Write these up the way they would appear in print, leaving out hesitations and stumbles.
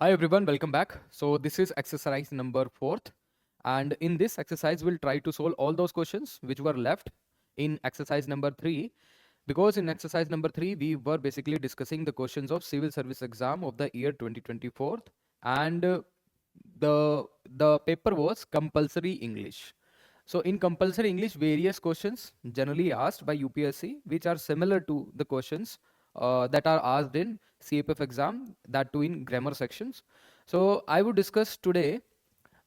Hi everyone, welcome back. So this is exercise number 4th, and in this exercise we'll try to solve all those questions which were left in exercise number 3, because in exercise number 3 we were basically discussing the questions of civil service exam of the year 2024, and the paper was compulsory English. So in compulsory English, various questions generally asked by UPSC which are similar to the questions that are asked in CAPF exam, that too in grammar sections. So I would discuss today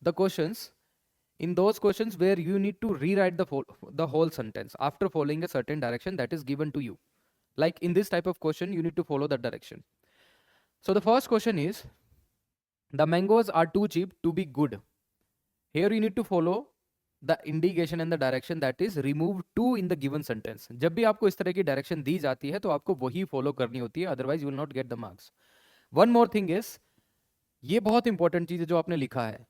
the questions in those questions where you need to rewrite the whole sentence after following a certain direction that is given to you. Like in this type of question, you need to follow that direction. So the first question is, the mangoes are too cheap to be good. Here you need to follow the indication and the direction that is remove to in the given sentence. जब भी आपको इस तरह की direction दी जाती है तो आपको वही फॉलो करनी होती है, otherwise you will not get the marks. One more thing is, ये बहुत इंपॉर्टेंट चीज है जो आपने लिखा है.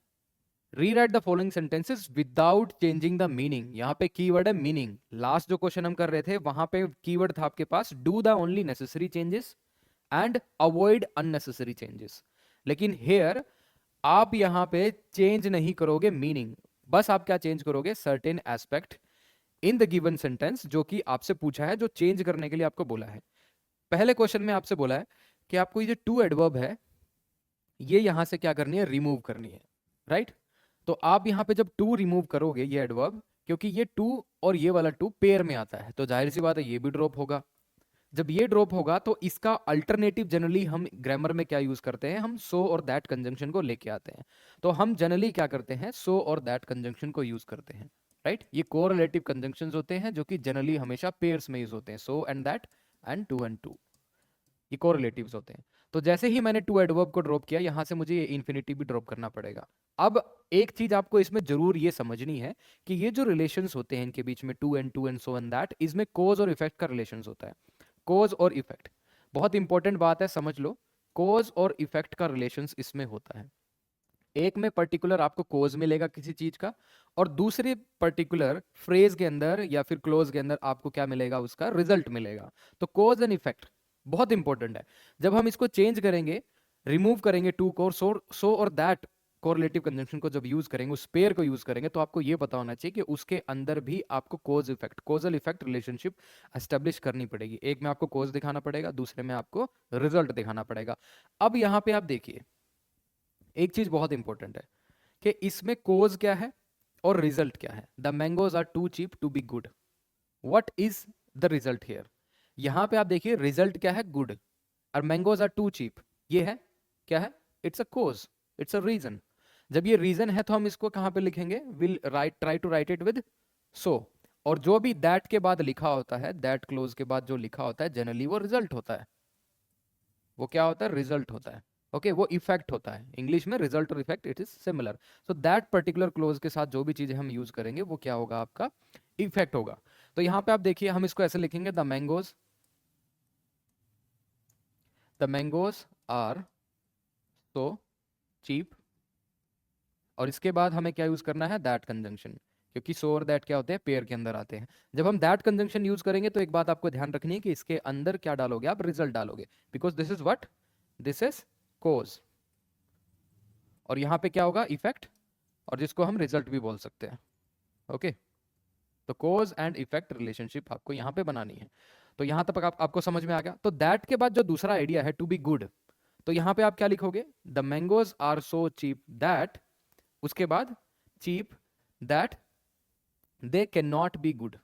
Rewrite the following sentences without changing the meaning. यहाँ पे कीवर्ड है मीनिंग. लास्ट जो क्वेश्चन हम कर रहे थे वहां पे कीवर्ड था आपके पास do the only necessary changes and avoid unnecessary changes. लेकिन हेयर आप यहां पे चेंज नहीं करोगे मीनिंग, बस आप क्या चेंज करोगे, certain aspect in the given sentence जो कि आपसे पूछा है, जो चेंज करने के लिए आपको बोला है. पहले क्वेश्चन में आपसे बोला है कि आपको ये जो टू एडवर्ब है ये यहां से क्या करनी है, रिमूव करनी है, राइट? तो आप यहां पे जब टू रिमूव करोगे ये एडवर्ब, क्योंकि ये टू और ये वाला टू पेयर में आता है, तो जाहिर सी बात है ये भी ड्रॉप होगा. जब ये ड्रॉप होगा तो इसका अल्टरनेटिव जनरली हम ग्रामर में क्या यूज करते हैं, हम सो और दैट कंजंक्शन को लेके आते हैं. तो हम जनरली क्या करते हैं, सो और दैट कंजंक्शन को यूज करते हैं, राइट? ये कोरिलेटिव कंजंक्शंस होते हैं जो कि जनरली हमेशा पेयर्स में यूज होते हैं, so and that and too, ये कोरिलेटिव्स होते हैं. तो जैसे ही मैंने टू एडवर्ब को ड्रॉप किया, यहां से मुझे ये इन्फिनिटी भी ड्रॉप करना पड़ेगा. अब एक चीज आपको इसमें जरूर ये समझनी है कि ये जो रिलेशंस होते हैं इनके बीच में too and so and that, इसमें कोज और इफेक्ट का रिलेशंस होता है. कोज और इफेक्ट बहुत इंपॉर्टेंट बात है, समझ लो. कोज और इफेक्ट का रिलेशंस इसमें होता है. एक में पर्टिकुलर आपको कोज मिलेगा किसी चीज का, और दूसरे पर्टिकुलर फ्रेज के अंदर या फिर क्लोज के अंदर आपको क्या मिलेगा, उसका रिजल्ट मिलेगा. तो कोज एंड इफेक्ट बहुत इंपॉर्टेंट है. जब हम इसको चेंज करेंगे, रिमूव करेंगे टू को, सो और दैट कोरिलेटिव कंजंक्शन को जब यूज करेंगे, उस पेयर को यूज करेंगे, तो आपको यह पता होना चाहिए कि उसके अंदर भी आपको cause effect, causal effect relationship establish करनी पड़ेगी. एक में आपको कोज दिखाना पड़ेगा, दूसरे में आपको रिजल्ट दिखाना पड़ेगा. अब यहां पे आप देखिए, एक चीज बहुत इंपॉर्टेंट है कि इसमें कोज क्या है और रिजल्ट क्या है. The mangoes are too cheap to be good. What is the result here? यहां पे आप देखिए रिजल्ट क्या है, गुड, और मैंगोज आर टू चीप, ये है क्या है, it's a cause, it's a reason. जब ये रीजन है तो हम इसको कहां पे लिखेंगे, will write, try to write it with so. और जो भी दैट के बाद लिखा होता है, दैट क्लोज के बाद जो लिखा होता है, जनरली वो रिजल्ट होता है. वो क्या होता है, रिजल्ट होता है. ओके वो इफेक्ट होता है. इंग्लिश में रिजल्ट और effect it is similar. So that particular close के साथ जो भी चीजें हम यूज करेंगे वो क्या होगा, आपका इफेक्ट होगा. तो यहां पे आप देखिए हम इसको ऐसे लिखेंगे, the mangoes are so cheap, और इसके बाद हमें क्या यूज करना है, दैट कंजंक्शन, क्योंकि सो और दैट क्या होते हैं, पेयर के अंदर आते हैं. जब हम दैट कंजंक्शन यूज करेंगे तो एक बात आपको ध्यान रखनी है कि इसके अंदर क्या डालोगे, आप रिजल्ट डालोगे, because this is what, this is cause, और यहां पे क्या होगा, इफेक्ट, और जिसको हम रिजल्ट भी बोल सकते हैं. ओके तो कोज एंड इफेक्ट रिलेशनशिप आपको यहां पे बनानी है. तो यहां तक आपको समझ में आ गया. तो दैट के बाद जो दूसरा आइडिया है, टू बी गुड, तो यहां पे आप क्या लिखोगे, the mangoes are so cheap that, उसके बाद cheap that they can not be good,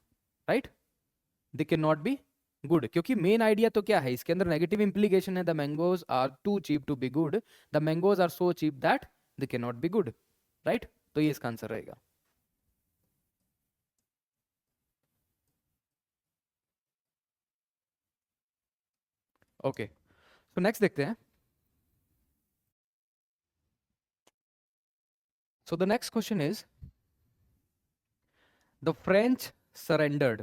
right? They can not be good, क्योंकि मेन आइडिया तो क्या है, इसके अंदर नेगेटिव इंप्लीकेशन है, the mangoes are too cheap to be good, the mangoes are so cheap that they can not be good, right? तो ये इसका आंसर रहेगा. ओके तो नेक्स्ट देखते हैं. So the next question is, the French surrendered,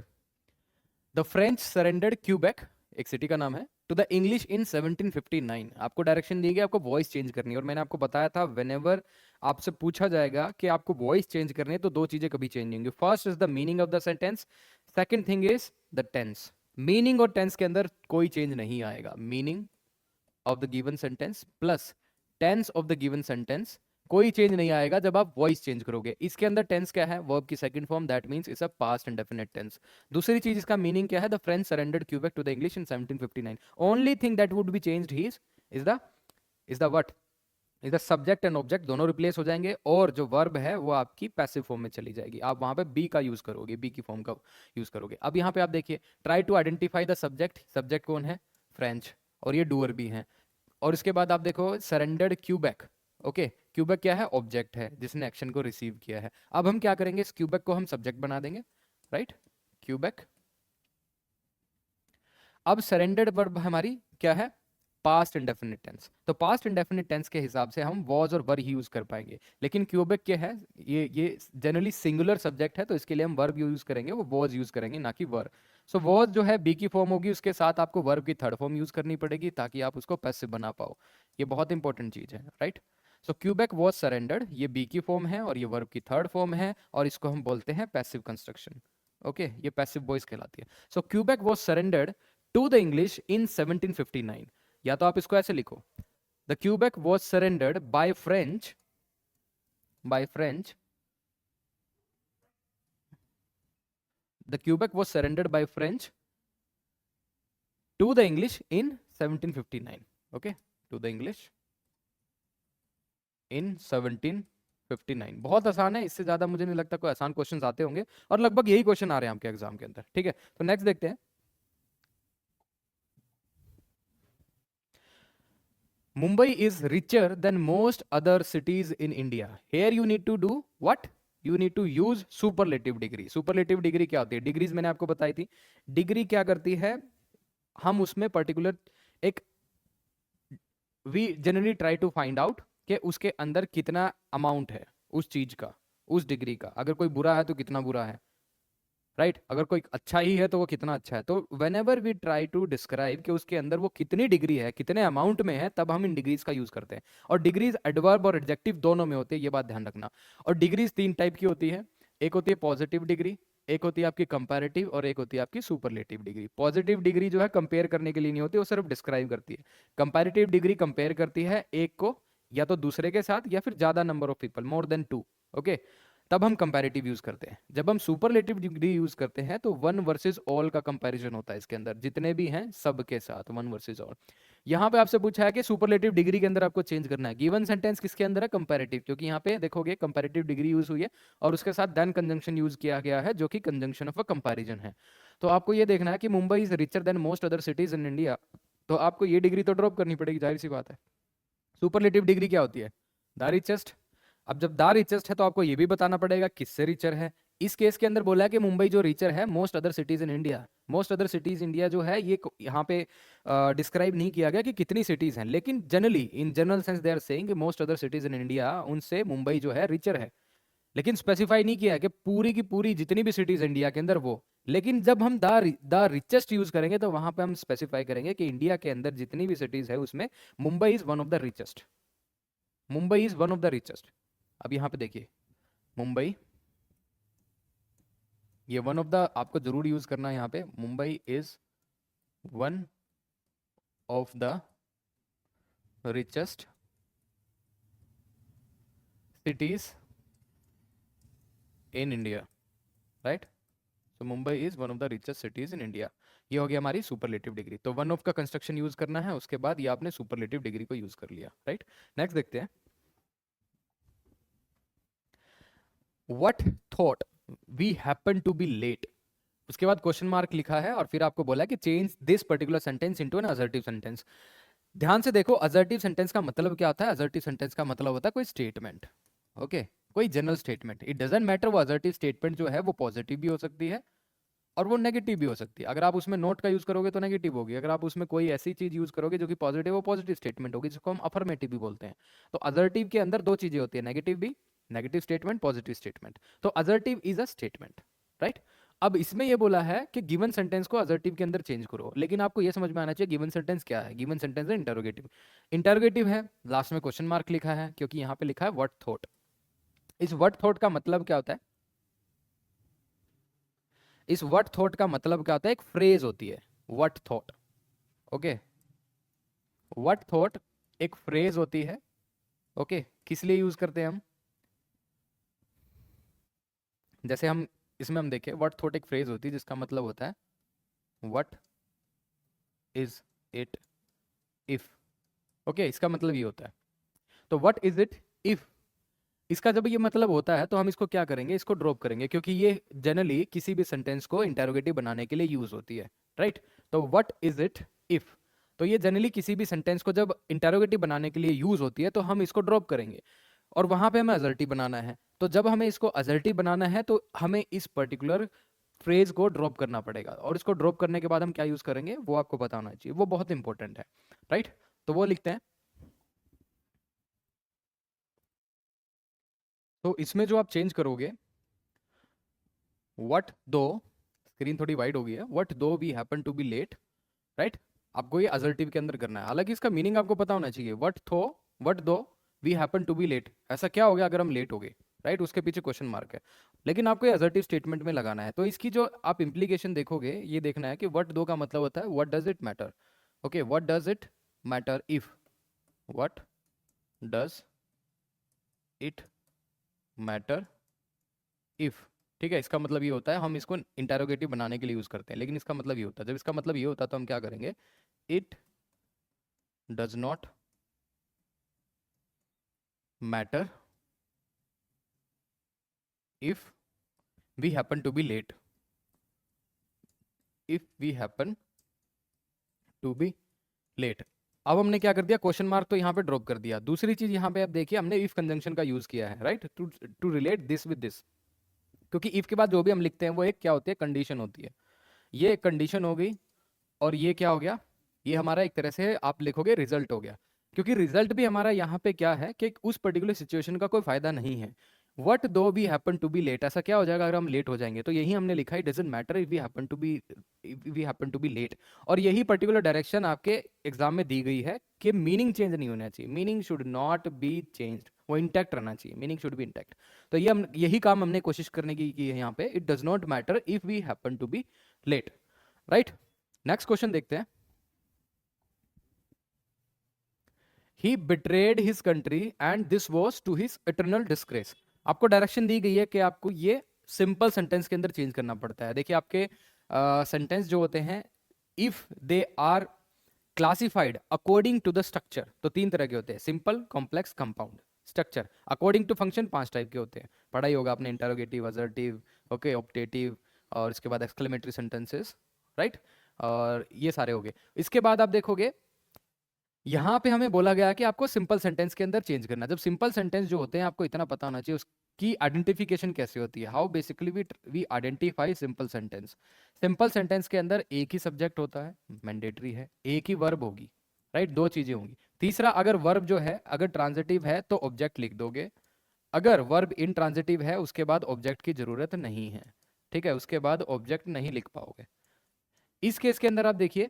the French surrendered Quebec, एक city का नाम है, टू द इंग्लिश इन 1759. आपको डायरेक्शन दी गई, आपको वॉइस चेंज करनी है, और मैंने आपको बताया था व्हेनेवर आपसे पूछा जाएगा कि आपको वॉइस चेंज करनी है तो दो चीजें कभी चेंज नहीं होंगी. First is the meaning of the sentence, second thing is the tense. Meaning और टेंस के अंदर कोई चेंज नहीं आएगा. Meaning of the given sentence plus tense of the given sentence कोई चेंज नहीं आएगा जब आप वॉइस चेंज करोगे। इसके अंदर टेंस क्या है, वर्ब की second form, that means it's a past indefinite tense. दूसरी चीज इसका मीनिंग क्या है, the French surrendered Quebec to the English in 1759। Only thing that would be changed is the what, इधर सब्जेक्ट एंड ऑब्जेक्ट दोनों replace हो जाएंगे और जो वर्ब है वो आपकी पैसिव फॉर्म में चली जाएगी। आप वहां पे बी का यूज करोगे, बी की फॉर्म का यूज करोगे। अब यहाँ पे आप देखिए, try to identify the subject, subject कौन है, फ्रेंच, और ये डूअर भी है। और इसके बाद आप देखो सरेंडर्ड क्यूबेक, ओके, क्यूबेक क्या है, ऑब्जेक्ट है जिसने एक्शन को रिसीव किया है। अब हम क्या करेंगे, इस क्यूबेक को हम सब्जेक्ट बना देंगे, राइट, क्यूबेक। अब सरेंडर्ड वर्ब हमारी क्या है, पास्ट इंडेफिनिट टेंस। तो पास्ट इंडेफिनिट टेंस के हिसाब से हम वॉज और वर ही यूज कर पाएंगे। लेकिन क्यूबेक क्या है, ये जनरली सिंगुलर सब्जेक्ट है, तो इसके लिए हम वर्ब यूज करेंगे, वो वॉज यूज करेंगे ना कि वर। सो वॉज जो है बी की फॉर्म होगी, उसके साथ आपको वर्ब की थर्ड फॉर्म यूज करनी पड़ेगी ताकि आप उसको पैसिव बना पाओ। ये बहुत इंपॉर्टेंट चीज है, right. So Quebec was surrendered, ये बी की फॉर्म है और ये वर्ब की थर्ड फॉर्म है, और इसको हम बोलते हैं पैसिव कंस्ट्रक्शन। ओके, ये पैसिव वॉइस कहलाती है। So Quebec was surrendered to the English in 1759। या तो आप इसको ऐसे लिखो, the Quebec was surrendered by French, the Quebec was surrendered by French to the English in 1759। Okay, to the English in 1759। बहुत आसान है, इससे ज्यादा मुझे नहीं लगता कोई आसान क्वेश्चंस आते होंगे, और लगभग यही क्वेश्चन आ रहे हैं आपके एग्जाम के अंदर, ठीक है। तो नेक्स्ट देखते हैं, Mumbai is richer than most other cities in India. Here you need to do what? You need to use superlative degree. Superlative degree क्या होती है, डिग्रीज मैंने आपको बताई थी। डिग्री क्या करती है, हम उसमें पर्टिकुलर एक, we generally try to find out कि उसके अंदर कितना अमाउंट है उस चीज का, उस डिग्री का। अगर कोई बुरा है तो कितना बुरा है, राइट, अगर कोई अच्छा ही है तो वो कितना अच्छा है। तो whenever we try to describe कि उसके अंदर वो कितनी डिग्री है, कितने अमाउंट में है, तब हम इन डिग्रीज का यूज करते हैं। और डिग्रीज एडवर्ब और एडजेक्टिव दोनों में होते हैं, ये बात ध्यान रखना। और डिग्रीज तीन टाइप की होती है, एक होती है पॉजिटिव डिग्री, एक होती है आपकी कंपैरेटिव, और एक होती है आपकी सुपरलेटिव डिग्री। पॉजिटिव डिग्री जो है कंपेयर करने के लिए नहीं होती, वो सिर्फ डिस्क्राइब करती है। कंपैरेटिव डिग्री कंपेयर करती है एक को या तो दूसरे के साथ या फिर ज्यादा number of people, more than two, okay, तब हम कंपैरेटिव यूज करते हैं। जब हम सुपरलेटिव डिग्री यूज करते हैं तो वन वर्सेस ऑल का कंपैरिजन होता है इसके अंदर, जितने भी हैं सब के साथ, वन वर्सेस ऑल। यहाँ पे आपसे पूछा है कि सुपरलेटिव डिग्री के अंदर आपको चेंज करना है। गिवन सेंटेंस किसके अंदर है, कंपैरेटिव, क्योंकि यहाँ पे देखोगे कंपैरेटिव डिग्री यूज हुई है और उसके साथ देन कंजंक्शन यूज किया गया है, जो कि कंजंक्शन ऑफ अ कंपैरिजन है। तो आपको ये देखना है कि Mumbai is richer than most other cities in India, तो आपको ये डिग्री तो ड्रॉप करनी पड़ेगी, जाहिर सी बात है। सुपरलेटिव डिग्री क्या होती है, द रिचेस्ट। अब जब द रिचेस्ट है तो आपको ये भी बताना पड़ेगा किससे रिचर है। इस केस के अंदर बोला है कि मुंबई जो रिचर है most other cities in India. Most other cities India जो है ये यहाँ पे डिस्क्राइब नहीं किया गया कि कितनी सिटीज हैं, लेकिन generally in general sense they are saying most other cities in India, उनसे मुंबई जो है रिचर है। लेकिन स्पेसिफाई नहीं किया है कि पूरी की पूरी जितनी भी सिटीज इंडिया के अंदर वो। लेकिन जब हम द रिचेस्ट यूज करेंगे तो वहां पे हम स्पेसिफाई करेंगे कि इंडिया के अंदर जितनी भी सिटीज है उसमें Mumbai is one of the richest, Mumbai is one of the richest. अब यहां पे देखिए, मुंबई, ये वन ऑफ द आपको जरूर यूज करना है यहाँ पे, Mumbai is one of the richest cities in India, right. तो Mumbai is one of the richest cities in India. ये हो गया हमारी सुपरलेटिव डिग्री। तो वन ऑफ का कंस्ट्रक्शन यूज करना है, उसके बाद ये आपने सुपरलेटिव डिग्री को यूज कर लिया, राइट। नेक्स्ट देखते हैं, what though we happen to be late. उसके बाद क्वेश्चन मार्क लिखा है और फिर आपको बोला कि change this particular sentence into an assertive sentence. ध्यान से देखो, असर्टिव सेंटेंस का मतलब क्या होता है, असर्टिव सेंटेंस का मतलब होता है कोई स्टेटमेंट, ओके, कोई general statement. It doesn't matter वो असर्टिव स्टेटमेंट जो है वो पॉजिटिव भी हो सकती है और वो नेगेटिव भी हो सकती है। अगर आप उसमें नोट का यूज करोगे तो नेगेटिव होगी, अगर आप उसमें कोई ऐसी चीज यूज करोगे जो कि पॉजिटिव, वो पॉजिटिव स्टेटमेंट होगी, जिसको हम अफर्मेटिव भी बोलते हैं। तो असर्टिव के अंदर दो चीजें होती है, नेगेटिव भी, नेगेटिव स्टेटमेंट, पॉजिटिव स्टेटमेंट। तो assertive is a statement, right. अब इसमें यह बोला है कि गिवन सेंटेंस को असर्टिव के अंदर चेंज करो, लेकिन आपको यह समझ में आना चाहिए गिवन सेंटेंस क्या है। गिवन सेंटेंस है इंटरोगेटिव। इंटरोगेटिव है, लास्ट में क्वेश्चन मार्क लिखा है क्योंकि यहाँ पे लिखा है व्हाट थॉट। इस व्हाट थॉट का मतलब क्या होता है, इस व्हाट थॉट का मतलब क्या होता है, एक फ्रेज होती है what thought, okay. What thought एक फ्रेज होती है ओके, किस लिए यूज करते हैं हम? जैसे हम इसमें हम देखें, व्हाट थॉट एक फ्रेज होती है जिसका मतलब होता है what is it if. Okay, इसका मतलब ये होता है। तो व्हाट इज इट इफ, इसका जब ये मतलब होता है तो हम इसको क्या करेंगे, इसको ड्रॉप करेंगे, क्योंकि ये जनरली किसी भी सेंटेंस को इंटेरोगेटिव बनाने के लिए यूज होती है, राइट? तो व्हाट इज इट इफ, तो ये जनरली किसी भी सेंटेंस को जब इंटेरोगेटिव बनाने के लिए यूज होती है तो हम इसको ड्रॉप करेंगे, और वहां पे हमें असर्टिव बनाना है। तो जब हमें इसको असर्टिव बनाना है तो हमें इस पर्टिकुलर फ्रेज को ड्रॉप करना पड़ेगा, और इसको ड्रॉप करने के बाद हम क्या यूज करेंगे वो आपको पता होना चाहिए, वो बहुत इंपॉर्टेंट है, राइट? तो वो लिखते हैं। तो इसमें जो आप चेंज करोगे, व्हाट दो, स्क्रीन थोड़ी वाइड हो गई है, what though we happen to be late, right? आपको ये असर्टिव के अंदर करना है, हालांकि इसका मीनिंग आपको पता होना चाहिए। What though we happen to be late, ऐसा क्या हो गया अगर हम लेट हो गए, राइट? उसके पीछे क्वेश्चन मार्क है, लेकिन आपको ये असर्टिव स्टेटमेंट में लगाना है। तो इसकी जो आप इंप्लीकेशन देखोगे, ये देखना है कि व्हाट दो का मतलब होता है what does it matter. Okay, what does it matter if, what does it matter if, ठीक है? इसका मतलब ये होता है, हम इसको इंटेरोगेटिव बनाने के लिए यूज करते हैं, लेकिन इसका मतलब ये होता है, जब इसका मतलब ये होता है तो हम क्या करेंगे, it does not matter if we happen to be late, if we happen to be late. अब हमने क्या कर दिया, क्वेश्चन मार्क तो यहाँ पे ड्रॉप कर दिया। दूसरी चीज यहाँ पे आप देखिए, हमने इफ कंजंक्शन का यूज किया है, right, to relate this with this, क्योंकि इफ के बाद जो भी हम लिखते हैं वो एक क्या होती है, कंडीशन होती है। ये एक कंडीशन हो गई, और ये क्या हो गया, ये हमारा एक तरह से आप लिखोगे रिजल्ट हो गया, क्योंकि रिजल्ट भी हमारा यहाँ पे क्या है कि उस पर्टिकुलर सिचुएशन का कोई फायदा नहीं है। What though we happen to be late, ऐसा क्या हो जाएगा अगर हम लेट हो जाएंगे, तो यही हमने लिखा है, doesn't matter if we happen to be late. और यही पर्टिकुलर डायरेक्शन आपके एग्जाम में दी गई है कि मीनिंग चेंज नहीं होना चाहिए, meaning should not be changed, वो इंटैक्ट रहना चाहिए, मीनिंग शुड बी इंटैक्ट। तो ये हम यही काम हमने कोशिश करने की है यहाँ पे, it does not matter if we happen to be late, right? Next question देखते हैं। He betrayed his country and this was to his eternal disgrace. आपको डायरेक्शन दी गई है कि आपको ये सिंपल सेंटेंस के अंदर चेंज करना पड़ता है। देखिए आपके सेंटेंस जो होते हैं, if they are classified according to the structure, तो तीन तरह के होते हैं, simple, complex, compound. Structure according to function पांच टाइप के होते हैं, पढ़ा ही होगा आपने, इंटरोगेटिव, असर्टिव, ओके, ऑप्टेटिव, और इसके बाद एक्सक्लेमेटरी सेंटेंसेस, राइट? और ये सारे हो गए। इसके बाद आप देखोगे यहाँ पे हमें बोला गया कि आपको सिंपल सेंटेंस के अंदर चेंज करना। जब सिंपल सेंटेंस जो होते हैं, आपको इतना पता होना चाहिए उसकी आइडेंटिफिकेशन कैसे होती है, how basically we identify simple sentence. Simple sentence के अंदर एक ही सब्जेक्ट होता है, मैंडेटरी है, एक ही वर्ब होगी, राइट? दो चीजें होंगी। तीसरा, अगर वर्ब जो है अगर ट्रांजिटिव है तो ऑब्जेक्ट लिख दोगे, अगर वर्ब इनट्रांजिटिव है उसके बाद ऑब्जेक्ट की जरूरत नहीं है, ठीक है? उसके बाद ऑब्जेक्ट नहीं लिख पाओगे। इस केस के अंदर आप देखिए,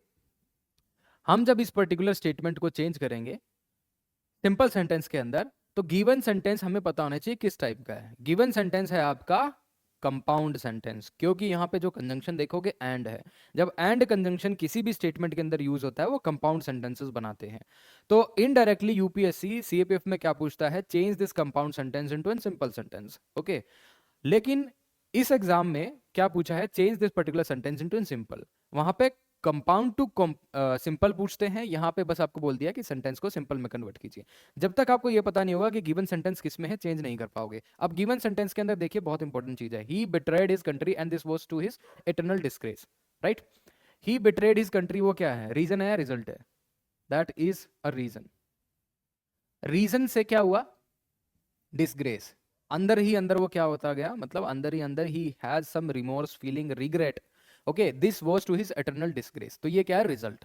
हम जब इस पर्टिकुलर स्टेटमेंट को चेंज करेंगे सिंपल सेंटेंस के अंदर, तो गिवन सेंटेंस हमें पता होना चाहिए किस टाइप का है। गिवन सेंटेंस है आपका कंपाउंड सेंटेंस, क्योंकि यहाँ पे जो कंजंक्शन देखोगे एंड है। जब एंड कंजंक्शन किसी भी स्टेटमेंट के अंदर यूज होता है वो कंपाउंड सेंटेंसेस बनाते हैं। तो इनडायरेक्टली यूपीएससी सीएपीएफ में क्या पूछता है, change this compound sentence into an simple sentence, okay. लेकिन इस एग्जाम में क्या पूछा है, change this particular sentence into an simple. वहां पे कंपाउंड टू सिंपल पूछते हैं, यहाँ पे बस आपको बोल दिया कि सेंटेंस को सिंपल में कन्वर्ट कीजिए। जब तक आपको ये पता नहीं होगा कि गिवन सेंटेंस किस में है, चेंज नहीं कर पाओगे। अब गिवन सेंटेंस के अंदर देखिए बहुत इंपॉर्टेंट चीज है, he betrayed his country and this was to his eternal disgrace, right? He betrayed his country, वो क्या है, रीजन है या रिजल्ट है? That is a reason. Reason से क्या हुआ, डिस्ग्रेस। अंदर ही अंदर वो क्या होता गया, मतलब अंदर ही अंदर ही has some remorse, feeling, regret, okay, this was to his eternal disgrace. तो ये क्या है, रिजल्ट।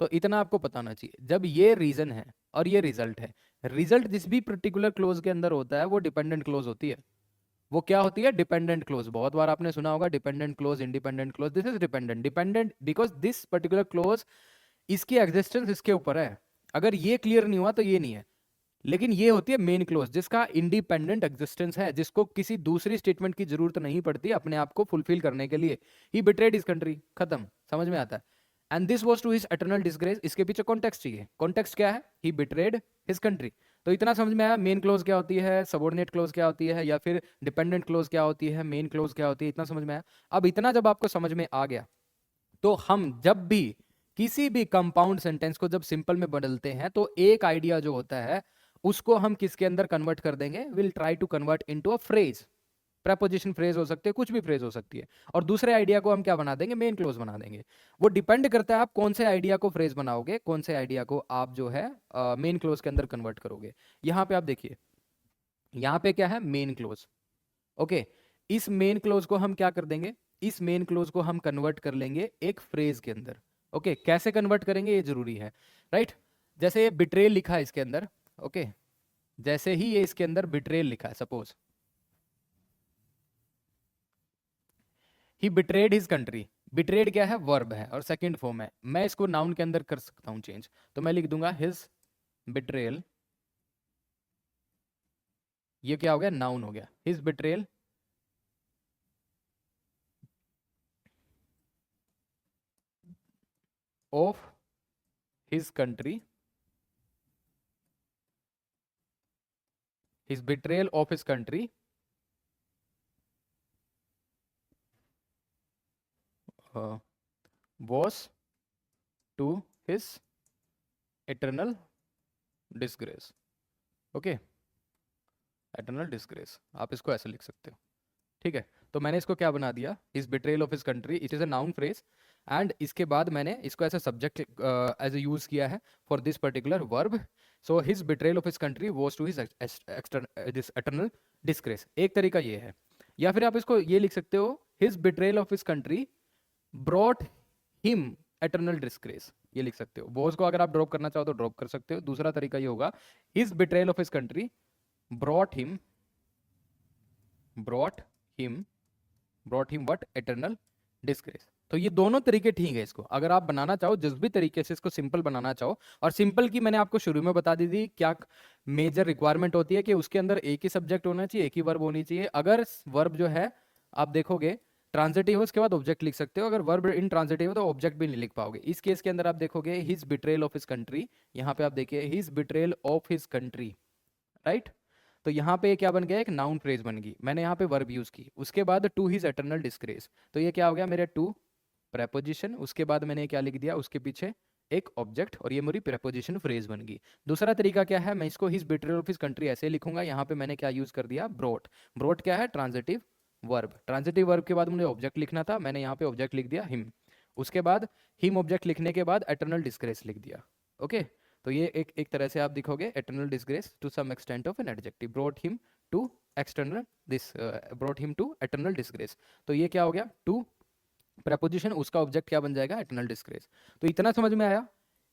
तो इतना आपको पता होना चाहिए। जब ये रीजन है और ये रिजल्ट है, रिजल्ट जिस भी पर्टिकुलर क्लोज के अंदर होता है वो डिपेंडेंट क्लोज होती है। वो क्या होती है, डिपेंडेंट क्लोज। बहुत बार आपने सुना होगा dependent clause, independent clause. This is dependent, dependent because this particular close, इसकी एग्जिस्टेंस इसके ऊपर है। अगर ये क्लियर नहीं हुआ तो ये नहीं है। लेकिन ये होती है मेन क्लोज, जिसका इंडिपेंडेंट एग्जिस्टेंस है, जिसको किसी दूसरी स्टेटमेंट की जरूरत नहीं पड़ती अपने आप को फुलफिल करने के लिए। ही बिट्रेड हिज कंट्री, खत्म, समझ में आता है। And this was to his eternal disgrace, इसके पीछे कॉन्टेक्स्ट चाहिए। कॉन्टेक्स्ट क्या है, ही बिट्रेड हिज कंट्री, तो इतना समझ में आया मेन क्लोज क्या होती है, सबऑर्डिनेट क्लोज क्या होती है, या फिर डिपेंडेंट क्लोज क्या होती है, मेन क्लोज क्या होती है, इतना समझ में आया। अब इतना जब आपको समझ में आ गया, तो हम जब भी किसी भी कंपाउंड सेंटेंस को जब सिंपल में बदलते हैं तो एक आइडिया जो होता है उसको हम किसके अंदर कन्वर्ट कर देंगे, will try to convert into a phrase. Preposition phrase हो सकते हैं, कुछ भी फ्रेज हो सकती है, और दूसरे आइडिया को हम क्या बना देंगे, मेन क्लोज बना देंगे। वो डिपेंड करता है आप कौन से आइडिया को फ्रेज बनाओगे, कौन से आइडिया को आप जो है मेन क्लोज के अंदर कन्वर्ट करोगे। यहां पे आप देखिए, यहां पे क्या है, मेन क्लोज। ओके, इस मेन क्लोज को हम क्या कर देंगे, इस मेन क्लोज को हम कन्वर्ट कर लेंगे एक फ्रेज के अंदर। ओके, कैसे कन्वर्ट करेंगे ये जरूरी है, राइट। जैसे ये बिट्रेल लिखा है इसके अंदर, ओके, जैसे ही ये इसके अंदर बिट्रेल लिखा है, सपोज ही बिट्रेड हिज कंट्री। बिट्रेड क्या है, वर्ब है और सेकंड फॉर्म है, मैं इसको नाउन के अंदर कर सकता हूं चेंज, तो मैं लिख दूंगा हिज बिट्रेल। ये क्या हो गया, नाउन हो गया, his betrayal of his country, his betrayal of his country was to his eternal disgrace। Okay, eternal disgrace, आप इसको ऐसे लिख सकते हो, ठीक है। तो मैंने इसको क्या बना दिया, इस betrayal of his country, it is a noun phrase, and इसके बाद मैंने इसको as a subject as a use किया है for this particular verb. So his betrayal of his country was to his this eternal disgrace, एक तरीका ये है। या फिर आप इसको ये लिख सकते हो, his betrayal of his country brought him eternal disgrace, ये लिख सकते हो। बोझ को अगर आप ड्रॉप करना चाहो तो ड्रॉप कर सकते हो। दूसरा तरीका ये होगा, his betrayal of his country brought him, brought him, brought him what, eternal disgrace. तो ये दोनों तरीके ठीक है, इसको अगर आप बनाना चाहो जिस भी तरीके से इसको सिंपल बनाना चाहो। और सिंपल की मैंने आपको शुरू में बता दी थी क्या मेजर रिक्वायरमेंट होती है, कि उसके अंदर एक ही सब्जेक्ट होना चाहिए, एक ही वर्ब होनी चाहिए। अगर वर्ब जो है आप देखोगे ट्रांजिटिव है, उसके बाद ऑब्जेक्ट लिख सकते हो, अगर वर्ब इन ट्रांजिटिव है तो ऑब्जेक्ट भी नहीं लिख पाओगे। इस केस के अंदर आप देखोगे his betrayal of his country, यहाँ पे आप देखिए his betrayal of his country, right. तो यहाँ पे क्या बन गया, एक नाउन फ्रेज बन गई, मैंने यहाँ पे वर्ब यूज की। उसके बाद टू हिज एटर्नल डिस्ग्रेस, तो ये क्या हो गया मेरे टू प्रेपोजिशन, उसके बाद मैंने क्या लिख दिया उसके पीछे एक ऑब्जेक्ट, और ये मेरी प्रेपोजिशन फ्रेज बन गई। दूसरा तरीका क्या है, मैं इसको his betrayal of his country ऐसे लिखूंगा, यहाँ पे मैंने क्या यूज कर दिया, ब्रोट। ब्रोट क्या है, ट्रांजिटिव वर्ब, ट्रांजिटिव वर्ब के बाद मुझे ऑब्जेक्ट लिखना था, मैंने यहाँ पे ऑब्जेक्ट लिख दिया हिम। उसके बाद हिम ऑब्जेक्ट लिखने के बाद एटर्नल डिस्ग्रेस लिख दिया। ओके, तो ये एक तरह से आप दिखोगे eternal disgrace to some extent of an adjective, brought him to external this, brought him to eternal disgrace. तो ये क्या हो गया, टू प्रपोजिशन, उसका ऑब्जेक्ट क्या बन जाएगा, एटर्नल डिस्ग्रेस। तो इतना समझ में आया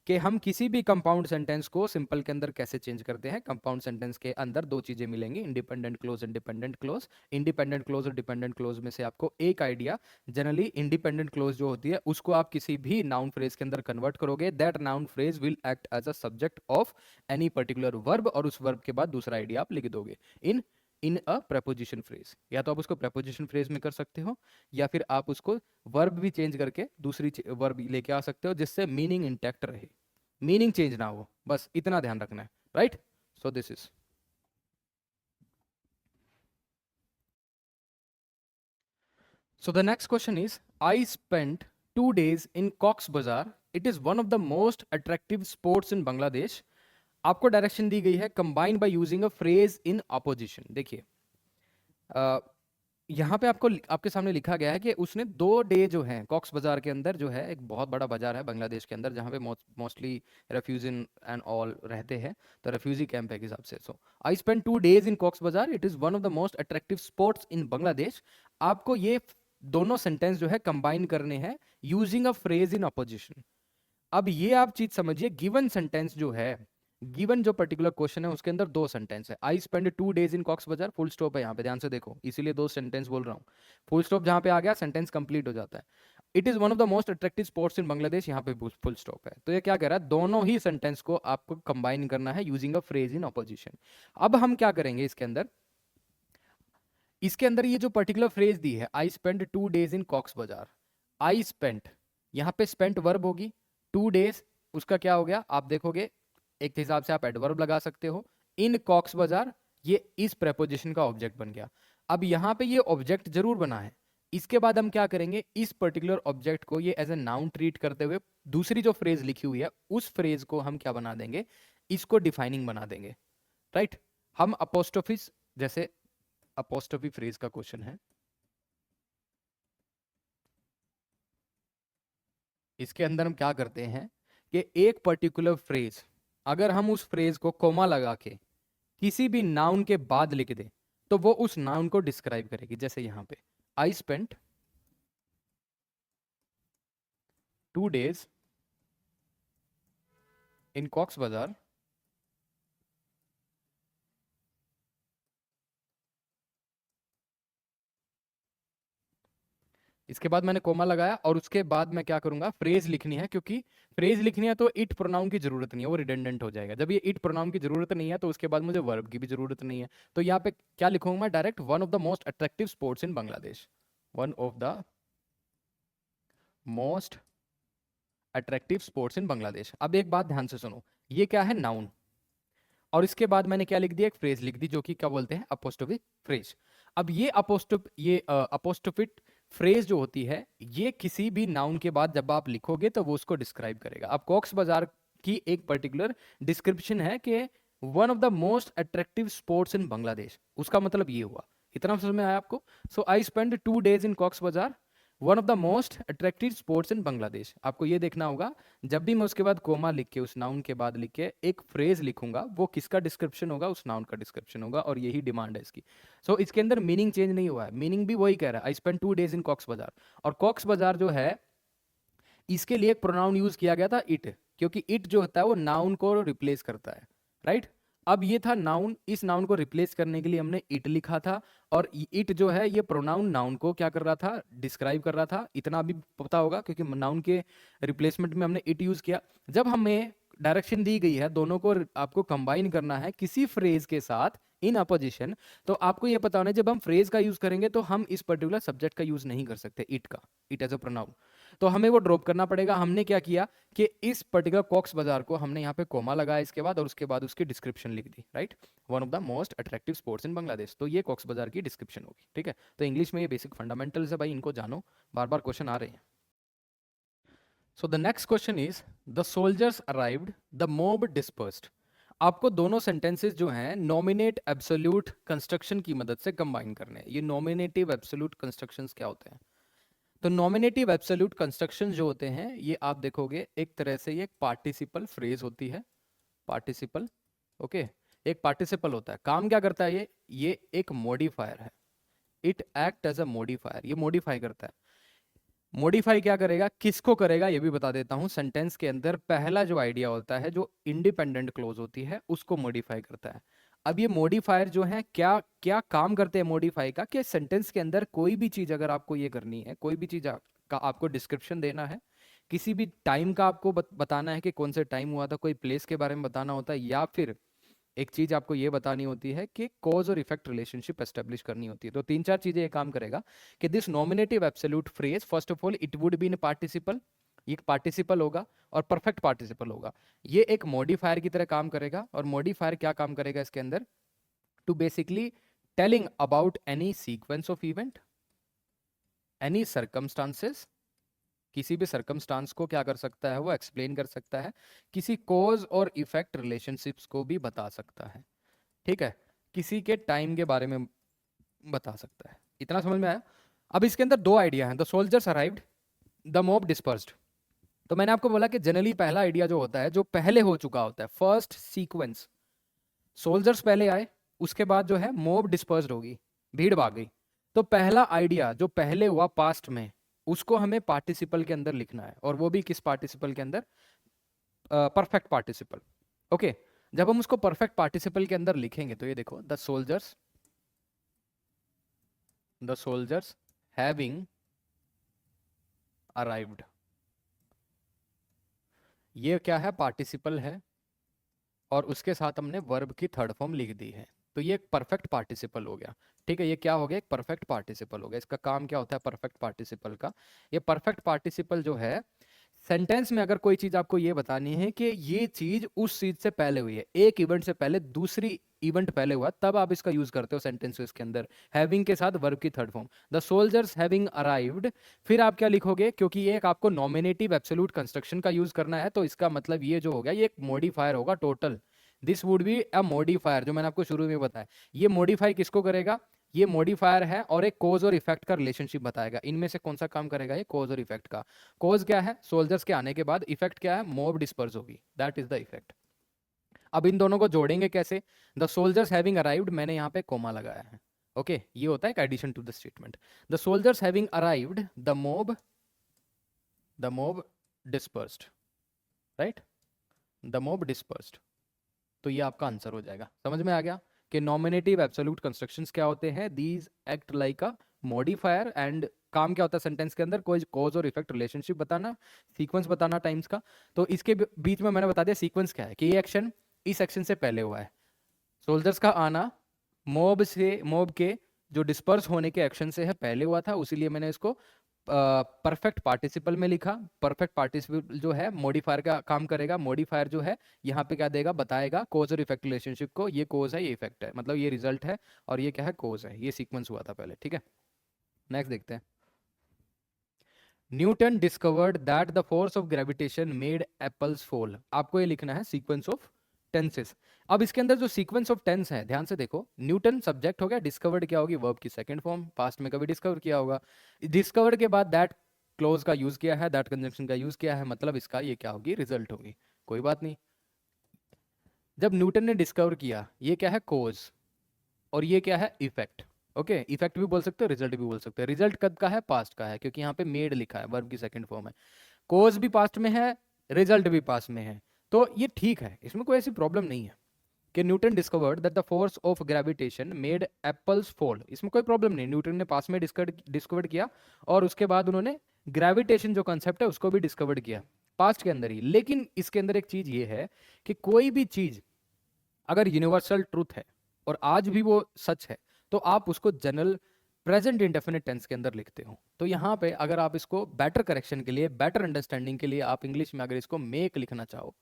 कि हम किसी भी कंपाउंड सेंटेंस को सिंपल के अंदर कैसे चेंज करते हैं। कंपाउंड सेंटेंस के अंदर दो चीजें मिलेंगी, independent clause and dependent clause. Independent clause और डिपेंडेंट क्लोज में से आपको एक आइडिया, जनरली इंडिपेंडेंट क्लोज जो होती है उसको आप किसी भी नाउन फ्रेज के अंदर कन्वर्ट करोगे, that noun phrase will act as a subject of any particular verb, और उस वर्ब के बाद दूसरा आइडिया आप लिख दोगे इन इन अ preposition फ्रेज। या तो आप उसको preposition फ्रेज में कर सकते हो, या फिर आप उसको वर्ब भी चेंज करके दूसरी वर्ब लेके आ सकते हो, जिससे मीनिंग इंटैक्ट रहे, मीनिंग चेंज ना हो, बस इतना ध्यान रखना है, right. So this is, so the next question is, I spent 2 days in Cox's Bazar. It is one of the most attractive sports in Bangladesh. आपको डायरेक्शन दी गई है, combine by using a phrase in opposition. देखिए यहाँ पे आपको आपके सामने लिखा गया है कि उसने 2 डे जो है कॉक्स बाजार के अंदर, जो है एक बहुत बड़ा बाजार है बांग्लादेश के अंदर, जहाँ पे मोस्टली रेफ्यूजिन एंड ऑल रहते हैं, तो रेफ्यूजी कैंप है के हिसाब से। So I spend 2 days in Cox's Bazar, it is one of the most attractive spots in Bangladesh. आपको ये दोनों सेंटेंस जो है कंबाइन करने हैं using a phrase in apposition. अब ये आप चीज समझिए, गिवन सेंटेंस जो है, गिवन जो पर्टिकुलर क्वेश्चन है उसके अंदर दो सेंटेंस है, I spend 2 days in Cox's Bazar, full stop है यहाँ पे, ध्यान से देखो, इसीलिए दो सेंटेंस बोल रहा हूँ। फुल स्टॉप जहाँ पे आ गया सेंटेंस कंप्लीट हो जाता है। It is one of the most attractive spots in Bangladesh, यहाँ पे फुल स्टॉप है। तो ये क्या कह रहा है, दोनों ही सेंटेंस को आपको कंबाइन करना है using a phrase in opposition. अब हम क्या करेंगे इसके अंदर, इसके अंदर ये जो पर्टिकुलर फ्रेज दी है, I spend 2 days in Cox's Bazar, I spent, यहाँ पे स्पेंट वर्ब होगी, 2 days उसका क्या हो गया, आप देखोगे एक हिसाब से आप एडवर्ब लगा सकते हो, इन कॉक्स बाजार, ये इस प्रेपोजिशन का ऑब्जेक्ट बन गया। अब यहाँ पे ये ऑब्जेक्ट जरूर बना है, इसके बाद हम क्या करेंगे, इस पर्टिकुलर ऑब्जेक्ट को ये एज ए नाउन ट्रीट करते हुए दूसरी जो फ्रेज लिखी हुई है उस फ्रेज को हम क्या बना देंगे, इसको डिफाइनिंग बना देंगे, राइट। हम अपोस्ट्रोफिस, जैसे अपोस्ट्रोफी फ्रेज का क्वेश्चन है, इसके अंदर हम क्या करते हैं कि एक पर्टिकुलर फ्रेज, अगर हम उस फ्रेज को कोमा लगा के किसी भी नाउन के बाद लिख दे तो वो उस नाउन को डिस्क्राइब करेगी। जैसे यहां पे I spent 2 days in Cox's Bazar, इसके बाद मैंने कोमा लगाया और उसके बाद मैं क्या करूंगा, फ्रेज लिखनी है, क्योंकि फ्रेज लिखनी है तो इट प्रोनाउन की जरूरत नहीं है, वो रिडंडेंट हो जाएगा। जब ये इट प्रोनाउन की जरूरत नहीं है तो उसके बाद मुझे वर्ब की भी जरूरत नहीं है। तो यहाँ पे क्या लिखूंगा मैं, direct one of the most attractive sports in Bangladesh, one of the most attractive sports in Bangladesh. अब एक बात ध्यान से सुनो, ये क्या है, नाउन, और इसके बाद मैंने क्या लिख दिया, एक फ्रेज लिख दी जो कि क्या बोलते हैं, अपोस्ट्रोफिक फ्रेज। अब ये अपोस्ट्रोफिक फ्रेज जो होती है, ये किसी भी नाउन के बाद जब आप लिखोगे तो वो उसको डिस्क्राइब करेगा। अब कॉक्स बाजार की एक पर्टिकुलर डिस्क्रिप्शन है कि one of the most attractive sports in Bangladesh, उसका मतलब ये हुआ। इतना समझ में आया आपको? So I spend 2 days in Cox's Bazar, one of the most attractive sports in Bangladesh. आपको ये देखना होगा, जब भी मैं उसके बाद कोमा लिख के, उस नाउन के बाद लिख के एक फ्रेज लिखूंगा, वो किसका डिस्क्रिप्शन होगा, उस नाउन का डिस्क्रिप्शन होगा, और यही डिमांड है इसकी। सो इसके अंदर मीनिंग चेंज नहीं हुआ है, मीनिंग भी वही कह रहा है, I spend 2 days in Cox's Bazar. और कॉक्स बाजार जो है, इसके लिए एक प्रोनाउन यूज किया गया था इट, क्योंकि इट जो होता है वो नाउन को रिप्लेस करता है, राइट। अब ये था नाउन, इस नाउन को रिप्लेस करने के लिए हमने इट लिखा था, और इट जो है ये प्रोनाउन नाउन को क्या कर रहा था, डिस्क्राइब कर रहा था। इतना भी पता होगा क्योंकि नाउन के रिप्लेसमेंट में हमने इट यूज किया। जब हमें डायरेक्शन दी गई है दोनों को आपको कंबाइन करना है किसी फ्रेज के साथ इन अपोजिशन, तो आपको ये पता होना है जब हम फ्रेज का यूज करेंगे तो हम इस पर्टिकुलर सब्जेक्ट का यूज नहीं कर सकते, इट का, इट एज अ प्रोनाउन। तो हमें वो ड्रॉप करना पड़ेगा। हमने क्या किया कि इस पर्टिकुलर कॉक्स बाजार को हमने यहाँ पे कोमा लगाया इसके बाद, और उसके बाद उसकी डिस्क्रिप्शन लिख दी, right, one of the most attractive sports in Bangladesh. तो ये कॉक्स बाजार की डिस्क्रिप्शन होगी, ठीक है। तो इंग्लिश में ये बेसिक फंडामेंटल्स है भाई, इनको जानो, बार बार क्वेश्चन आ रहे हैं। So the next question is, the soldiers arrived, the mob dispersed. आपको दोनों सेंटेंसेस जो हैं नॉमिनेट एब्सोल्यूट कंस्ट्रक्शन की मदद से कंबाइन करने हैं। ये नॉमिनेटिव एब्सोल्यूट कंस्ट्रक्शंस क्या होते हैं? तो नॉमिनेटिव एब्सोल्यूट कंस्ट्रक्शन जो होते हैं, ये आप देखोगे एक तरह से ये पार्टिसिपल फ्रेज होती है, पार्टिसिपल, ओके। एक पार्टिसिपल होता है, काम क्या करता है ये एक मॉडिफायर है, it act as a modifier, ये मॉडिफाई करता है। मॉडिफाई क्या करेगा, किसको करेगा, ये भी बता देता हूं। सेंटेंस के अंदर पहला जो आइडिया होता है, जो इंडिपेंडेंट क्लोज होती है, उसको मॉडिफाई करता है। अब ये मॉडिफायर जो है क्या क्या काम करते हैं मॉडिफाई का, कि सेंटेंस के अंदर कोई भी चीज अगर आपको ये करनी है, कोई भी चीज का आपको डिस्क्रिप्शन देना है, किसी भी टाइम का आपको बताना है कि कौन से टाइम हुआ था, कोई प्लेस के बारे में बताना होता है, या फिर एक चीज आपको ये बतानी होती है कि कॉज और इफेक्ट रिलेशनशिप एस्टेब्लिश करनी होती है, तो 3-4 चीजें ये काम करेगा कि this nominative absolute phrase, first of all it would be in participle, ये पार्टिसिपल होगा और परफेक्ट पार्टिसिपल होगा। ये एक मॉडिफायर की तरह काम करेगा, और मॉडिफायर क्या काम करेगा इसके अंदर, to basically telling about any sequence of event, any circumstances, किसी भी सर्कमस्टांस को क्या कर सकता है, वो एक्सप्लेन कर सकता है, किसी कॉज और इफेक्ट रिलेशनशिप्स को भी बता सकता है, ठीक है, किसी के टाइम के बारे में बता सकता है। इतना समझ में आया? अब इसके अंदर दो आइडिया हैं, the soldiers arrived, the mob dispersed. तो मैंने आपको बोला कि जनरली पहला आइडिया जो होता है, जो पहले हो चुका होता है, फर्स्ट सीक्वेंस, सोल्जर्स पहले आए, उसके बाद जो है मॉब डिस्पर्स्ड होगी, भीड़ भाग गई। तो पहला आइडिया जो पहले हुआ पास्ट में, उसको हमें पार्टिसिपल के अंदर लिखना है, और वो भी किस पार्टिसिपल के अंदर, परफेक्ट पार्टिसिपल, ओके। जब हम उसको परफेक्ट पार्टिसिपल के अंदर लिखेंगे तो ये देखो, द सोल्जर्स हैविंग अराइव्ड, ये क्या है, पार्टिसिपल है, और उसके साथ हमने वर्ब की थर्ड फॉर्म लिख दी है, तो ये एक परफेक्ट पार्टिसिपल हो गया, ठीक है। ये क्या हो गया, एक परफेक्ट पार्टिसिपल हो गया। इसका काम क्या होता है परफेक्ट पार्टिसिपल का, ये परफेक्ट पार्टिसिपल जो है सेंटेंस में अगर कोई चीज आपको ये बतानी है कि ये चीज उस चीज से पहले हुई है, एक इवेंट से पहले दूसरी इवेंट पहले हुआ, तब आप इसका यूज करते हो सेंटेंसेस के अंदर हैविंग के साथ वर्ब की third form. The soldiers having arrived, फिर आप क्या लिखोगे, क्योंकि ये एक आपको नॉमिनेटिव एब्सोल्यूट कंस्ट्रक्शन का यूज करना है, तो इसका मतलब ये जो हो गया ये एक मॉडिफायर होगा total. This would be a modifier, जो मैंने आपको शुरू में बताया। ये मॉडिफाई किसको करेगा, ये मॉडिफायर है और एक कोज और इफेक्ट का रिलेशनशिप बताएगा। इनमें से कौन सा काम करेगा, ये कोज और इफेक्ट का। कोज क्या है, सोल्जर्स के आने के बाद, इफेक्ट क्या है, मॉब डिस्पर्स होगी, दैट इज द इफेक्ट। अब इन दोनों को जोड़ेंगे कैसे, द सोल्जर्स हैविंग अराइव्ड, मैंने यहाँ पे कोमा लगाया है, ओके ये होता है एक addition to the statement. The soldiers having arrived, the mob dispersed, right, the mob dispersed. तो ये आपका आंसर हो जाएगा। समझ में आ गया कि नॉमिनेटिव एब्सोल्यूट कंस्ट्रक्शंस क्या होते हैं, these act like a modifier, and काम क्या होता है सेंटेंस के अंदर, कोई कॉज और इफेक्ट रिलेशनशिप बताना, सीक्वेंस बताना टाइम्स का। तो इसके बीच में मैंने बता दिया सीक्वेंस क्या है, कि ये एक्शन इस एक्शन से पहले हुआ है, सोल्जर्स का आना मोब के जो डिस्पर्स होने के एक्शन से है पहले हुआ था, उसीलिए मैंने इसको परफेक्ट पार्टिसिपल में लिखा। परफेक्ट पार्टिसिपल जो है मॉडिफायर का काम करेगा, मॉडिफायर जो है यहाँ पे क्या देगा, बताएगा कोज और इफेक्ट रिलेशनशिप को, ये कोज है ये इफेक्ट है, मतलब ये रिजल्ट है और ये क्या है, कोज है, ये सीक्वेंस हुआ था पहले, ठीक है। नेक्स्ट देखते हैं। Newton discovered that the force of gravitation made apples fall, आपको ये लिखना है सीक्वेंस ऑफ टेंसेस। अब इसके अंदर जो सीक्वेंस ऑफ टेंस है, ध्यान से देखो, न्यूटन सब्जेक्ट हो गया, डिस्कवर्ड क्या होगी, वर्ब की सेकंड फॉर्म, पास्ट में कभी डिस्कवर किया होगा, डिस्कवर्ड के बाद दैट क्लोज का यूज किया है, दैट कंजंक्शन का यूज किया है, मतलब इसका ये क्या होगी, रिजल्ट होगी। कोई बात नहीं, जब न्यूटन ने डिस्कवर किया, ये क्या है, कोज, और ये क्या है, इफेक्ट। ओके, इफेक्ट भी बोल सकते हो, रिजल्ट भी बोल सकते हो। रिजल्ट कब का है, पास्ट का है, क्योंकि यहाँ पे मेड लिखा है, वर्ब की सेकंड फॉर्म है। कोज भी पास्ट में है, रिजल्ट भी पास्ट में है, तो ये ठीक है, इसमें कोई ऐसी प्रॉब्लम नहीं है कि Newton discovered that the force of gravitation made apples fall, इसमें कोई प्रॉब्लम नहीं, न्यूटन ने पास में डिस्कवर्ड किया और उसके बाद उन्होंने ग्रेविटेशन जो कंसेप्ट है उसको भी डिस्कवर्ड किया पास्ट के अंदर ही। लेकिन इसके अंदर एक चीज ये है कि कोई भी चीज अगर यूनिवर्सल ट्रूथ है और आज भी वो सच है, तो आप उसको जनरल प्रेजेंट इंडेफिनिट टेंस के अंदर लिखते हो। तो यहाँ पे अगर आप इसको बेटर करेक्शन के लिए, बेटर अंडरस्टैंडिंग के लिए, आप इंग्लिश में अगर इसको मेक लिखना चाहो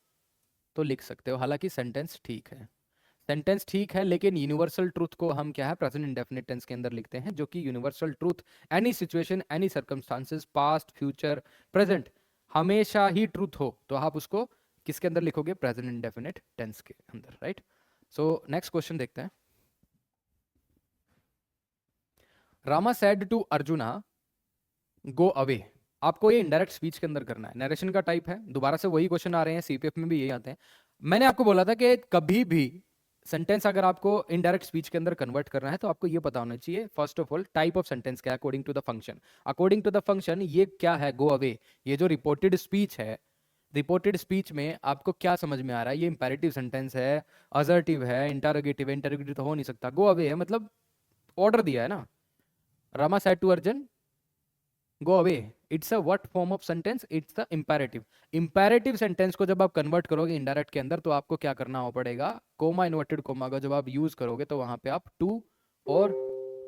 तो लिख सकते हो, हालांकि सेंटेंस ठीक है, सेंटेंस ठीक है, लेकिन यूनिवर्सल ट्रूथ को हम क्या है, प्रेजेंट इंडेफिनिट टेंस के अंदर लिखते हैं, जो कि universal truth any situation, any circumstances, past, future, present, हमेशा ही ट्रूथ हो, तो आप उसको किसके अंदर लिखोगे, प्रेजेंट इंडेफिनिट टेंस के अंदर, राइट। सो नेक्स्ट क्वेश्चन देखते हैं। Rama said to Arjuna go away, आपको ये इनडायरेक्ट स्पीच के अंदर करना है, नरेशन का टाइप है, दोबारा से वही क्वेश्चन आ रहे हैं, सीपीएफ में भी यही आते हैं। मैंने आपको बोला था कि कभी भी सेंटेंस अगर आपको इनडायरेक्ट स्पीच के अंदर कन्वर्ट करना है तो आपको ये पता होना चाहिए, first of all type of sentence क्या है according to the function. According to the function ये क्या है, गो अवे, ये जो रिपोर्टेड स्पीच है, रिपोर्टेड स्पीच में आपको क्या समझ में आ रहा है, ये इंपेरेटिव सेंटेंस है, असर्टिव है, इंटरोगेटिव है, इंटरोगेटिव तो हो नहीं सकता, गो अवे है मतलब ऑर्डर दिया है ना, Rama said to Arjun go away, it's a what form of sentence, it's the imperative. Imperative sentence को जब आप कन्वर्ट करोगे इनडायरेक्ट के अंदर, तो आपको क्या करना हो पड़ेगा, कोमा इन्वर्टेड कोमा का जब आप यूज करोगे तो वहां पे आप और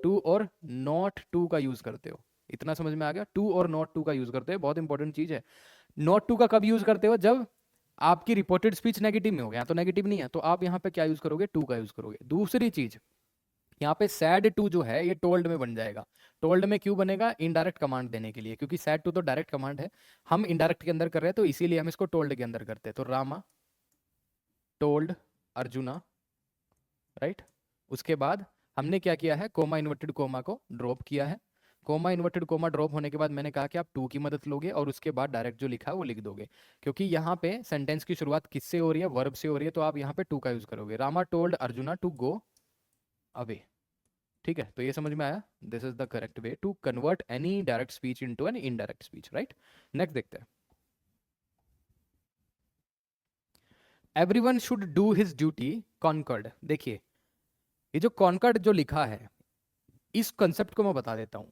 टू और नॉट टू का यूज करते हो। इतना समझ में आ गया, टू और नॉट टू का यूज करते हो, बहुत इंपॉर्टेंट चीज है। नॉट टू का कब यूज करते हो, जब आपकी रिपोर्टेड स्पीच नेगेटिव में हो गया, तो नेगेटिव नहीं है, तो आप यहाँ पे क्या यूज करोगे, टू का यूज करोगे। दूसरी चीज, यहाँ पे सैड टू जो है ये टोल्ड में बन जाएगा। टोल्ड में क्यों बनेगा, इनडायरेक्ट कमांड देने के लिए, क्योंकि सैड टू तो डायरेक्ट कमांड है, हम इनडायरेक्ट के अंदर कर रहे हैं, तो इसीलिए हम इसको टोल्ड के अंदर करते हैं। तो रामा टोल्ड अर्जुना, राइट। उसके बाद हमने क्या किया है, कोमा इन्वर्टेड कोमा को ड्रॉप किया है। कोमा इन्वर्टेड कोमा ड्रॉप होने के बाद मैंने कहा कि आप टू की मदद लोगे और उसके बाद डायरेक्ट जो लिखा है वो लिख दोगे, क्योंकि यहाँ पे सेंटेंस की शुरुआत किससे हो रही है, वर्ब से हो रही है, तो आप यहाँ पे टू का यूज करोगे। Rama told Arjuna to go away, ठीक है। तो ये समझ में आया, this is the correct way to convert any direct speech into an indirect speech, right. Next देखते हैं। Everyone should do his duty concord, देखिए ये जो कॉन्कर्ड जो लिखा है, इस कंसेप्ट को मैं बता देता हूं।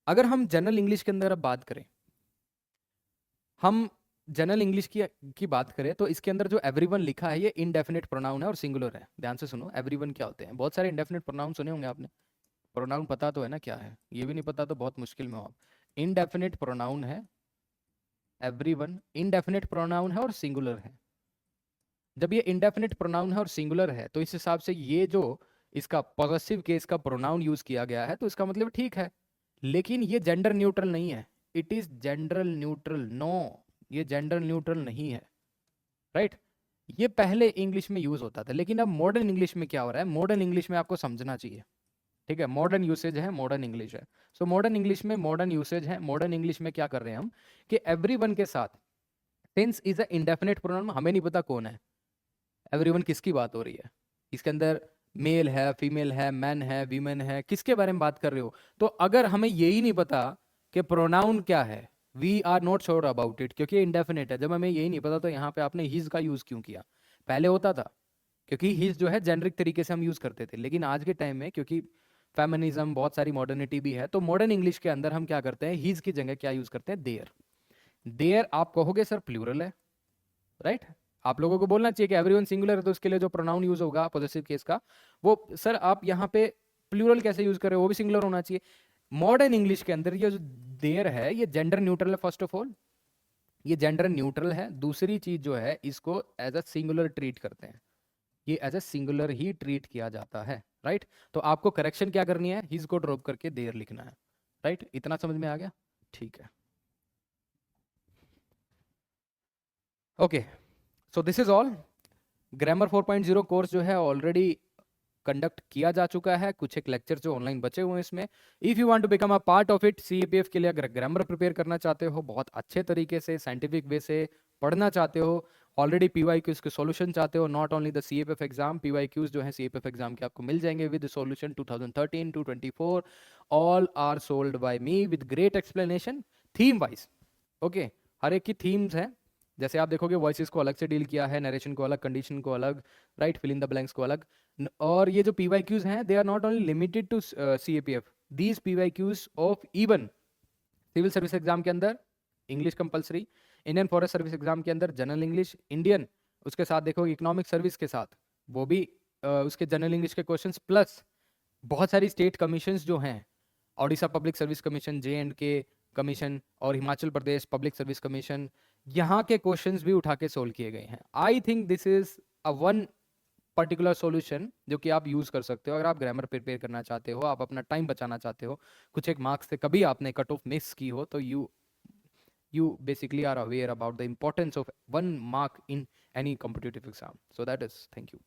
अगर हम जनरल इंग्लिश के अंदर अब बात करें, हम जनरल इंग्लिश की बात करें, तो इसके अंदर जो एवरीवन लिखा है ये इनडेफिनेट प्रोनाउन है और सिंगुलर है। ध्यान से सुनो, एवरीवन क्या होते हैं, बहुत सारे इनडेफिनेट प्रोनाउन सुने होंगे आपने, प्रोनाउन पता तो है ना क्या है, ये भी नहीं पता तो बहुत मुश्किल में हो आप। इनडेफिनेट प्रोनाउन है एवरीवन इंडेफिनिट प्रोनाउन है और सिंगुलर है। जब ये इंडेफिनिट प्रोनाउन है और सिंगुलर है तो इस हिसाब से ये जो इसका पॉजिटिव केस का प्रोनाउन यूज किया गया है तो इसका मतलब ठीक है, लेकिन ये जेंडर न्यूट्रल नहीं है। It is gender neutral, no, ये जेंडर न्यूट्रल नहीं है, राइट। ये पहले इंग्लिश में यूज होता था, लेकिन अब मॉडर्न इंग्लिश में क्या हो रहा है, मॉडर्न इंग्लिश में आपको समझना चाहिए, ठीक है, मॉडर्न यूसेज है, मॉडर्न इंग्लिश है। सो मॉडर्न इंग्लिश में मॉडर्न यूसेज है, मॉडर्न इंग्लिश में क्या कर रहे हैं हम कि एवरीवन के साथ since is a indefinite pronoun, हमें नहीं पता कौन है एवरीवन, किसकी बात हो रही है, इसके अंदर मेल है, फीमेल है, मैन है, वीमेन है, किसके बारे में बात कर रहे हो। तो अगर हमें यही नहीं पता कि प्रोनाउन क्या है, we are not sure about it, क्योंकि इंडेफिनिट है, जब हमें यही नहीं पता तो यहाँ पे आपने हिज का यूज क्यों किया। पहले होता था क्योंकि हिज जो है जेनरिक तरीके से हम यूज करते थे, लेकिन आज के टाइम में क्योंकि फेमिनिज्म, बहुत सारी मॉडर्निटी भी है, तो मॉडर्न इंग्लिश के अंदर हम क्या करते हैं, हिज की जगह क्या यूज करते हैं, देयर। देयर आप कहोगे सर प्लूरल है, राइट। आप लोगों को बोलना चाहिए कि एवरीवन सिंगुलर है, तो उसके लिए जो प्रोनाउन यूज होगा पॉजिटिव केस का, वो सर आप यहाँ पे प्लूरल कैसे यूज कर रहे हो, वो भी सिंगुलर होना चाहिए। मॉडर्न इंग्लिश के अंदर ये जो देयर है ये जेंडर न्यूट्रल है, फर्स्ट ऑफ ऑल ये जेंडर न्यूट्रल है। दूसरी चीज जो है इसको एज अ सिंगुलर ट्रीट करते हैं, ये एज अ सिंगुलर ही ट्रीट किया जाता है, राइट। तो आपको करेक्शन क्या करनी है, हिज को ड्रॉप करके देयर लिखना है, राइट। इतना समझ में आ गया, ठीक है, okay. So this is all. Grammar 4.0 course जो है ऑलरेडी कंडक्ट किया जा चुका है, कुछ एक लेक्चर जो ऑनलाइन बचे हुए हैं इसमें। If you want to become a part of it, CAPF के लिए अगर ग्रामर प्रिपेयर करना चाहते हो, बहुत अच्छे तरीके से साइंटिफिक वे से पढ़ना चाहते हो, ऑलरेडी पीवाईक्यूज के सॉल्यूशन चाहते हो, not only the CAPF exam, PYQs जो है सीएपीएफ एग्जाम के आपको मिल जाएंगे with solution 2013 to 24, all are solved by me with great explanation, theme wise, okay. हर एक की थीम्स है, जैसे आप देखोगे वॉइसेस को अलग से डील किया है, नरेशन को अलग, कंडीशन को अलग, right, fill in the blanks को अलग। और ये जो पीवाईक्यूज हैं they are not only limited to CAPF, these PYQs of even civil service exam के अंदर English compulsory, Indian forest service exam के अंदर जनरल इंग्लिश इंडियन, उसके साथ देखो इकोनॉमिक सर्विस के साथ वो भी उसके जनरल इंग्लिश के क्वेश्चंस, प्लस बहुत सारी स्टेट कमीशंस जो हैं, Odisha public service commission, जे&के commission और Himachal Pradesh public service commission, यहाँ के क्वेश्चंस भी उठा के सोल्व किए गए हैं। I think this is a one particular solution जो कि आप यूज कर सकते हो अगर आप ग्रामर प्रिपेयर करना चाहते हो, आप अपना टाइम बचाना चाहते हो, कुछ एक मार्क्स से कभी आपने कट ऑफ मिस की हो, तो you basically are aware about the importance of 1 mark in any competitive exam. So that is, thank you.